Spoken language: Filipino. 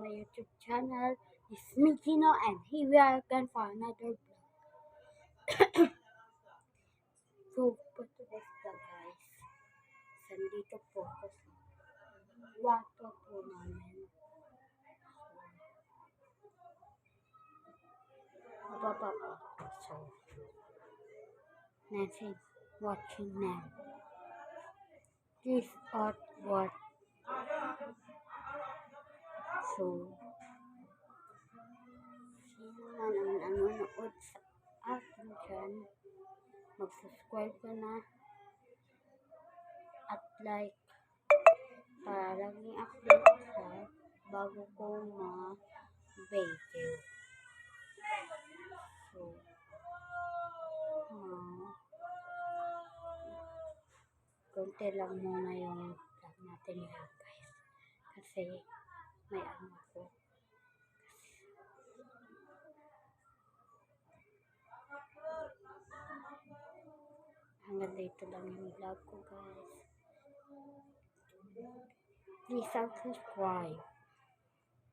my YouTube channel. This is me, Gino, and here we are again for another vlog. So, for today's vlog, guys, sandito po ako sa water po namin. Mababa po. So, Nancy watching now. This artwork. So, sino man ang nanonood sa akin dyan, mag-subscribe ka na at like para laging update sa bago kong mga video. So, konti lang muna yung vlog natin ngayon, guys. Kasi may ano ko. Hanggang dito lang yung vlog ko, guys. Please subscribe.